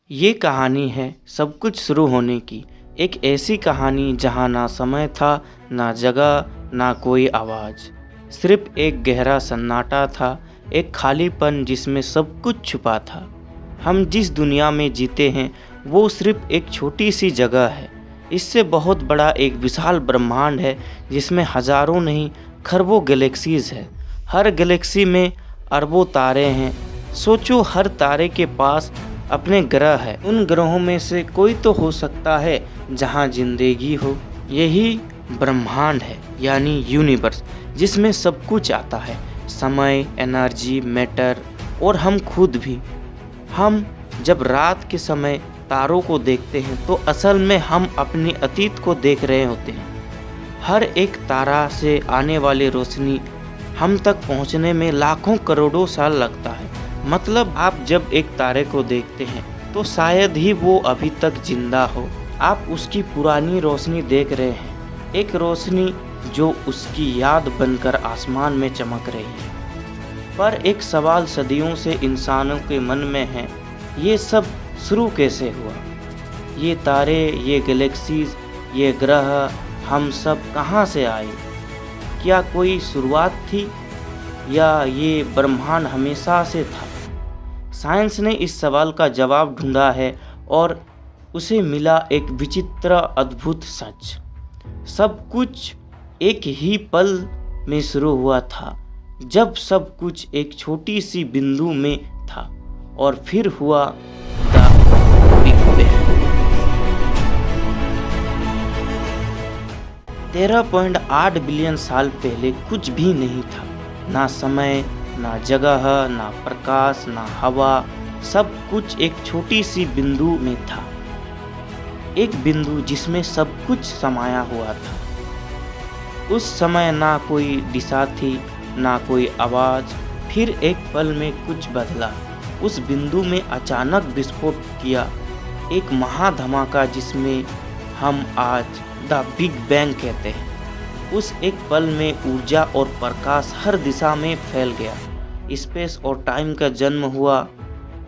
ये कहानी है सब कुछ शुरू होने की। एक ऐसी कहानी जहाँ ना समय था, ना जगह, ना कोई आवाज़। सिर्फ एक गहरा सन्नाटा था, एक खालीपन जिसमें सब कुछ छुपा था। हम जिस दुनिया में जीते हैं वो सिर्फ एक छोटी सी जगह है। इससे बहुत बड़ा एक विशाल ब्रह्मांड है जिसमें हज़ारों नहीं खरबों गैलेक्सीज़ है। हर गैलेक्सी में अरबों तारे हैं। सोचो, हर तारे के पास अपने ग्रह है। उन ग्रहों में से कोई तो हो सकता है जहां जिंदगी हो। यही ब्रह्मांड है, यानी यूनिवर्स, जिसमें सब कुछ आता है। समय, एनर्जी, मैटर और हम खुद भी। हम जब रात के समय तारों को देखते हैं तो असल में हम अपने अतीत को देख रहे होते हैं। हर एक तारा से आने वाली रोशनी हम तक पहुंचने में लाखों करोड़ों साल लगता है। मतलब आप जब एक तारे को देखते हैं तो शायद ही वो अभी तक जिंदा हो। आप उसकी पुरानी रोशनी देख रहे हैं, एक रोशनी जो उसकी याद बनकर आसमान में चमक रही है। पर एक सवाल सदियों से इंसानों के मन में है, ये सब शुरू कैसे हुआ? ये तारे, ये गैलेक्सीज, ये ग्रह, हम सब कहाँ से आए? क्या कोई शुरुआत थी या ये ब्रह्मांड हमेशा से था? साइंस ने इस सवाल का जवाब ढूंढा है और उसे मिला एक विचित्र अद्भुत सच। सब कुछ एक ही पल में शुरू हुआ था, जब सब कुछ एक छोटी सी बिंदु में था और फिर हुआ द बिग बैंग। 13.8 बिलियन साल पहले कुछ भी नहीं था। ना समय, ना जगह, ना प्रकाश, ना हवा। सब कुछ एक छोटी सी बिंदु में था। एक बिंदु जिसमें सब कुछ समाया हुआ था। उस समय ना कोई दिशा थी, ना कोई आवाज़। फिर एक पल में कुछ बदला। उस बिंदु में अचानक विस्फोट किया, एक महाधमाका जिसमें हम आज द बिग बैंग कहते हैं। उस एक पल में ऊर्जा और प्रकाश हर दिशा में फैल गया। स्पेस और टाइम का जन्म हुआ।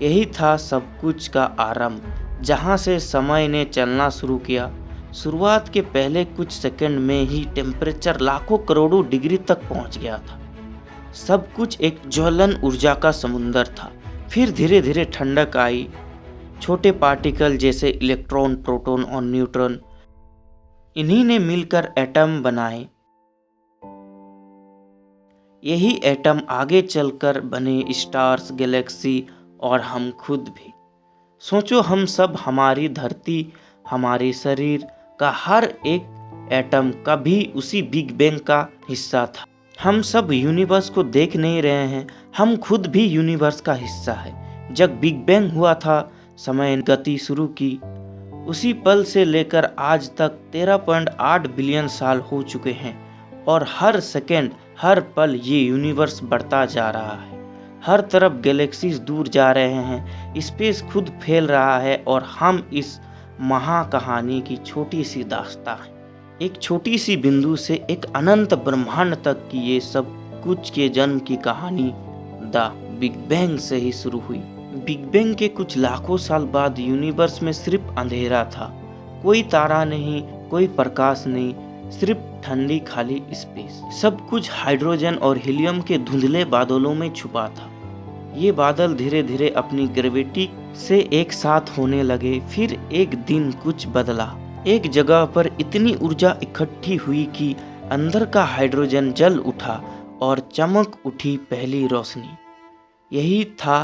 यही था सब कुछ का आरंभ, जहां से समय ने चलना शुरू किया। शुरुआत के पहले कुछ सेकंड में ही टेम्परेचर लाखों करोड़ों डिग्री तक पहुंच गया था। सब कुछ एक ज्वलन ऊर्जा का समुंदर था। फिर धीरे धीरे ठंडक आई। छोटे पार्टिकल जैसे इलेक्ट्रॉन, प्रोटॉन और न्यूट्रॉन, इन्हीं ने मिलकर एटम बनाए। यही एटम आगे चलकर बने स्टार्स, गैलेक्सी और हम खुद भी। सोचो, हम सब, हमारी धरती, हमारे शरीर का हर एक एटम कभी उसी बिग बैंग का हिस्सा था। हम सब यूनिवर्स को देख नहीं रहे हैं, हम खुद भी यूनिवर्स का हिस्सा है। जब बिग बैंग हुआ था, समय ने गति शुरू की। उसी पल से लेकर आज तक 13.8 बिलियन साल हो चुके हैं और हर सेकंड, हर पल ये यूनिवर्स बढ़ता जा रहा है। हर तरफ गैलेक्सीज दूर जा रहे हैं, स्पेस खुद फैल रहा है और हम इस महाकहानी की छोटी सी दास्तां हैं। एक छोटी सी बिंदु से एक अनंत ब्रह्मांड तक की ये सब कुछ के जन्म की कहानी द बिग बैंग से ही शुरू हुई। बिग बैंग के कुछ लाखों साल बाद यूनिवर्स में सिर्फ अंधेरा था। कोई तारा नहीं, कोई प्रकाश नहीं, सिर्फ ठंडी खाली स्पेस। सब कुछ हाइड्रोजन और हीलियम के धुंधले बादलों में छुपा था। ये बादल धीरे धीरे अपनी ग्रेविटी से एक साथ होने लगे। फिर एक दिन कुछ बदला। एक जगह पर इतनी ऊर्जा इकट्ठी हुई कि अंदर का हाइड्रोजन जल उठा और चमक उठी पहली रोशनी। यही था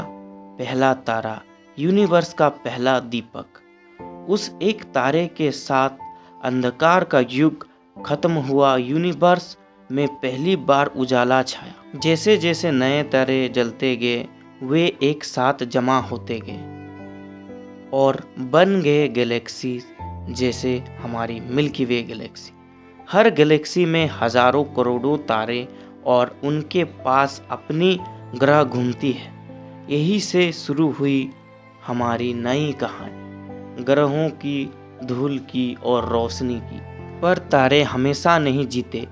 पहला तारा, यूनिवर्स का पहला दीपक। उस एक तारे के साथ अंधकार का युग खत्म हुआ। यूनिवर्स में पहली बार उजाला छाया। जैसे जैसे नए तारे जलते गए, वे एक साथ जमा होते गए और बन गए गैलेक्सी, जैसे हमारी मिल्की वे गैलेक्सी। हर गैलेक्सी में हजारों करोड़ों तारे और उनके पास अपनी ग्रह घूमती है। यही से शुरू हुई हमारी नई कहानी, ग्रहों की, धूल की और रोशनी की। पर तारे हमेशा नहीं जीते।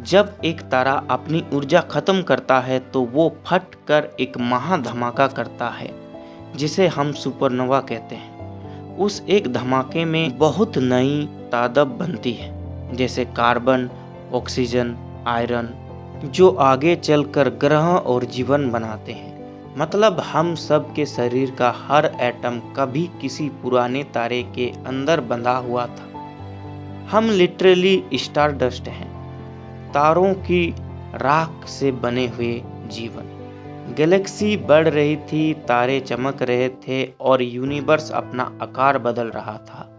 जब एक तारा अपनी ऊर्जा खत्म करता है तो वो फट कर एक महाधमाका करता है, जिसे हम सुपरनोवा कहते हैं। उस एक धमाके में बहुत नई तादाद बनती है, जैसे कार्बन, ऑक्सीजन, आयरन, जो आगे चलकर ग्रह और जीवन बनाते हैं। मतलब हम सब के शरीर का हर एटम कभी किसी पुराने तारे के अंदर बंधा हुआ था। हम लिटरली स्टारडस्ट हैं, तारों की राख से बने हुए जीवन। गैलेक्सी बढ़ रही थी, तारे चमक रहे थे और यूनिवर्स अपना आकार बदल रहा था।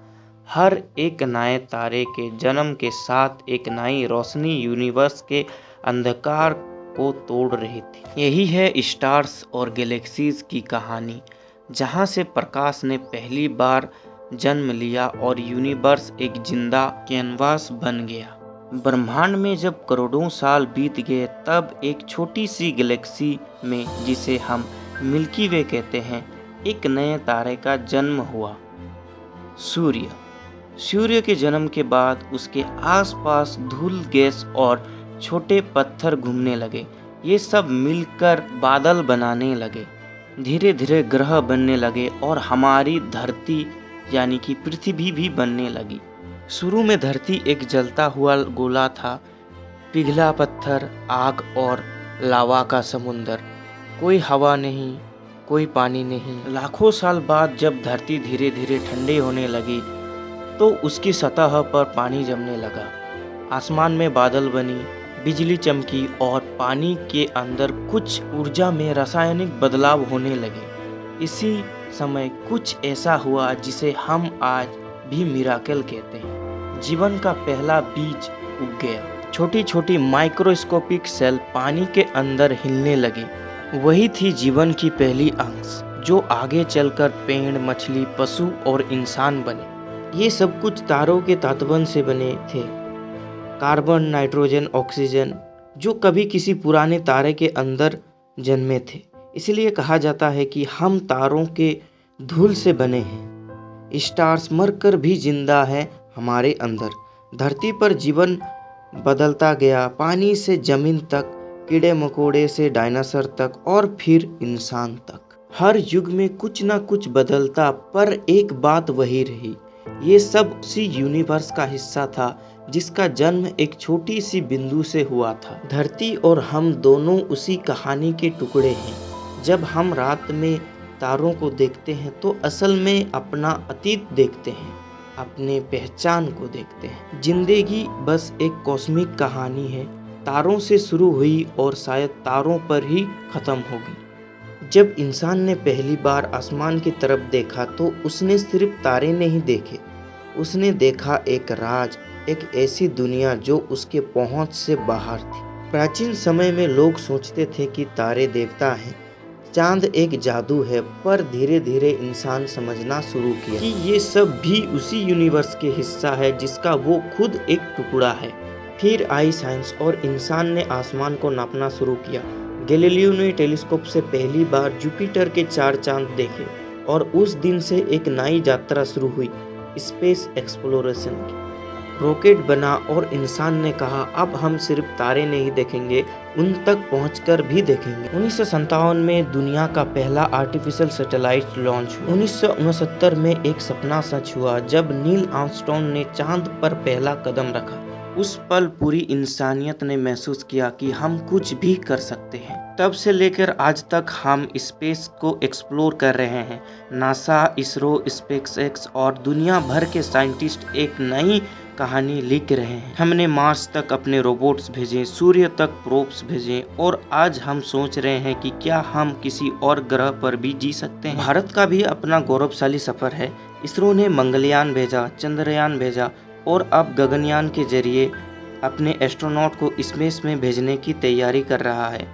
हर एक नए तारे के जन्म के साथ एक नई रोशनी यूनिवर्स के अंधकार को तोड़ रही थी। यही है स्टार्स और गैलेक्सीज की कहानी, जहां से प्रकाश ने पहली बार जन्म लिया और यूनिवर्स एक जिंदा कैनवास बन गया। ब्रह्मांड में जब करोड़ों साल बीत गए, तब एक छोटी सी गैलेक्सी में, जिसे हम मिल्की वे कहते हैं, एक नए तारे का जन्म हुआ, सूर्य। सूर्य के जन्म के बाद उसके आसपास धूल, गैस और छोटे पत्थर घूमने लगे। ये सब मिलकर बादल बनाने लगे। धीरे धीरे ग्रह बनने लगे और हमारी धरती यानी कि पृथ्वी भी बनने लगी। शुरू में धरती एक जलता हुआ गोला था, पिघला पत्थर, आग और लावा का समुंदर। कोई हवा नहीं, कोई पानी नहीं। लाखों साल बाद जब धरती धीरे धीरे ठंडी होने लगी, तो उसकी सतह पर पानी जमने लगा। आसमान में बादल बनी, बिजली चमकी और पानी के अंदर कुछ ऊर्जा में रासायनिक बदलाव होने लगे। इसी समय कुछ ऐसा हुआ जिसे हम आज भी मिराकल कहते हैं। जीवन का पहला बीज उग गया। छोटी छोटी माइक्रोस्कोपिक सेल पानी के अंदर हिलने लगे। वही थी जीवन की पहली अंश, जो आगे चलकर पेड़, मछली, पशु और इंसान बने। ये सब कुछ तारों के तात्बन से बने थे। कार्बन, नाइट्रोजन, ऑक्सीजन, जो कभी किसी पुराने तारे के अंदर जन्मे थे। इसलिए कहा जाता है कि हम तारों के धूल से बने हैं। स्टार्स मरकर भी जिंदा है हमारे अंदर। धरती पर जीवन बदलता गया, पानी से जमीन तक, कीड़े मकोड़े से डायनासोर तक और फिर इंसान तक। हर युग में कुछ ना कुछ बदलता, पर एक बात वही रही। ये सब उसी यूनिवर्स का हिस्सा था जिसका जन्म एक छोटी सी बिंदु से हुआ था। धरती और हम दोनों उसी कहानी के टुकड़े हैं। जब हम रात में तारों को देखते हैं तो असल में अपना अतीत देखते हैं, अपने पहचान को देखते हैं। जिंदगी बस एक कॉस्मिक कहानी है, तारों से शुरू हुई और शायद तारों पर ही खत्म होगी। जब इंसान ने पहली बार आसमान की तरफ देखा तो उसने सिर्फ तारे नहीं देखे, उसने देखा एक राज, एक ऐसी दुनिया जो उसके पहुंच से बाहर थी। प्राचीन समय में लोग सोचते थे कि तारे देवता हैं, चांद एक जादू है, पर धीरे धीरे इंसान समझना शुरू किया कि ये सब भी उसी यूनिवर्स के हिस्सा है जिसका वो खुद एक टुकड़ा है। फिर आई साइंस और इंसान ने आसमान को नापना शुरू किया। गैलीलियो ने टेलीस्कोप से पहली बार जुपिटर के 4 चांद देखे और उस दिन से एक नई यात्रा शुरू हुई, स्पेस एक्सप्लोरेशन की। रॉकेट बना और इंसान ने कहा अब हम सिर्फ तारे नहीं देखेंगे, उन तक पहुंचकर भी देखेंगे। 1957 में दुनिया का पहला आर्टिफिशियल सैटेलाइट लॉन्च हुआ। 1969 में एक सपना सच हुआ जब नील आर्मस्ट्रॉन्ग ने चांद पर पहला कदम रखा। उस पल पूरी इंसानियत ने महसूस किया कि हम कुछ भी कर सकते हैं। तब से लेकर आज तक हम स्पेस को एक्सप्लोर कर रहे हैं। नासा, इसरो, स्पेसएक्स और दुनिया भर के साइंटिस्ट एक नई कहानी लिख रहे हैं। हमने मार्स तक अपने रोबोट्स भेजे, सूर्य तक प्रोब्स भेजे और आज हम सोच रहे हैं कि क्या हम किसी और ग्रह पर भी जी सकते हैं। भारत का भी अपना गौरवशाली सफर है। इसरो ने मंगलयान भेजा, चंद्रयान भेजा और अब गगनयान के जरिए अपने एस्ट्रोनॉट को स्पेस में भेजने की तैयारी कर रहा है।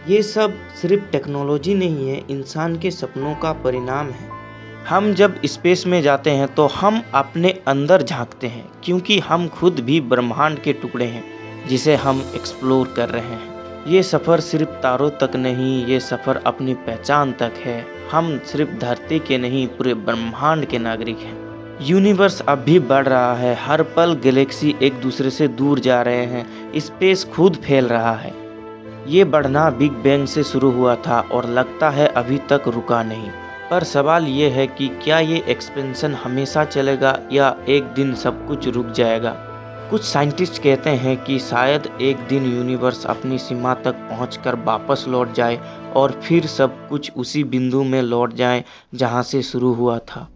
ये सब सिर्फ टेक्नोलॉजी नहीं है, इंसान के सपनों का परिणाम है। हम जब स्पेस में जाते हैं तो हम अपने अंदर झांकते हैं, क्योंकि हम खुद भी ब्रह्मांड के टुकड़े हैं जिसे हम एक्सप्लोर कर रहे हैं। ये सफ़र सिर्फ तारों तक नहीं, ये सफ़र अपनी पहचान तक है। हम सिर्फ धरती के नहीं, पूरे ब्रह्मांड के नागरिक हैं। यूनिवर्स अब भी बढ़ रहा है, हर पल गैलेक्सी एक दूसरे से दूर जा रहे हैं, स्पेस खुद फैल रहा है। ये बढ़ना बिग बैंग से शुरू हुआ था और लगता है अभी तक रुका नहीं। पर सवाल ये है कि क्या ये एक्सपेंशन हमेशा चलेगा या एक दिन सब कुछ रुक जाएगा। कुछ साइंटिस्ट कहते हैं कि शायद एक दिन यूनिवर्स अपनी सीमा तक पहुंचकर वापस लौट जाए और फिर सब कुछ उसी बिंदु में लौट जाए जहां से शुरू हुआ था।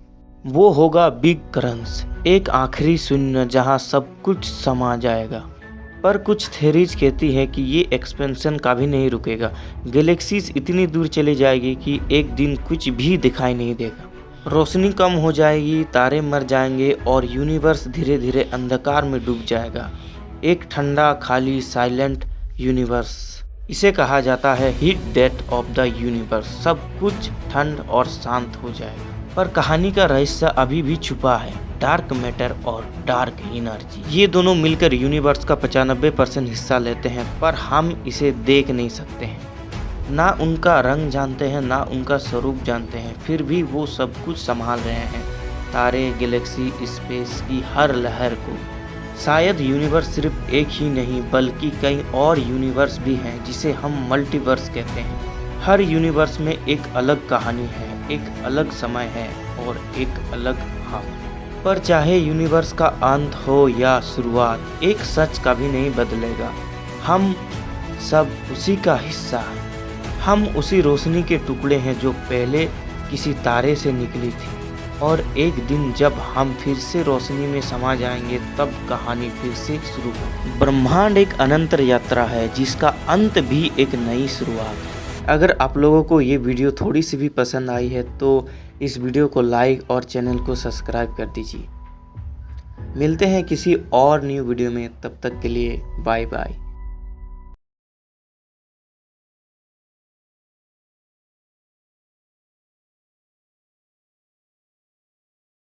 वो होगा बिग क्रंच, एक आखिरी शून्य जहां सब कुछ समा जाएगा। पर कुछ थ्योरीज कहती है कि ये एक्सपेंशन कभी नहीं रुकेगा। गैलेक्सीज इतनी दूर चली जाएगी कि एक दिन कुछ भी दिखाई नहीं देगा। रोशनी कम हो जाएगी, तारे मर जाएंगे और यूनिवर्स धीरे धीरे अंधकार में डूब जाएगा। एक ठंडा, खाली, साइलेंट यूनिवर्स। इसे कहा जाता है heat death of the universe. सब कुछ ठंड और शांत हो जाएगा। पर कहानी का रहस्य अभी भी छुपा है। डार्क मैटर और डार्क एनर्जी, ये दोनों मिलकर यूनिवर्स का 95% हिस्सा लेते हैं, पर हम इसे देख नहीं सकते हैं। ना उनका रंग जानते हैं, ना उनका स्वरूप जानते हैं, फिर भी वो सब कुछ संभाल रहे हैं। तारे, गैलेक्सी, स्पेस की हर लहर को। शायद यूनिवर्स सिर्फ एक ही नहीं बल्कि कई और यूनिवर्स भी हैं जिसे हम मल्टीवर्स कहते हैं। हर यूनिवर्स में एक अलग कहानी है, एक अलग समय है और एक अलग हम। पर चाहे यूनिवर्स का अंत हो या शुरुआत, एक सच कभी नहीं बदलेगा। हम सब उसी का हिस्सा हैं। हम उसी रोशनी के टुकड़े हैं जो पहले किसी तारे से निकली थी, और एक दिन जब हम फिर से रोशनी में समा जाएंगे तब कहानी फिर से शुरू होगी। ब्रह्मांड एक अनंत यात्रा है जिसका अंत भी एक नई शुरुआत है। अगर आप लोगों को ये वीडियो थोड़ी सी भी पसंद आई है तो इस वीडियो को लाइक और चैनल को सब्सक्राइब कर दीजिए। मिलते हैं किसी और न्यू वीडियो में, तब तक के लिए बाय बाय।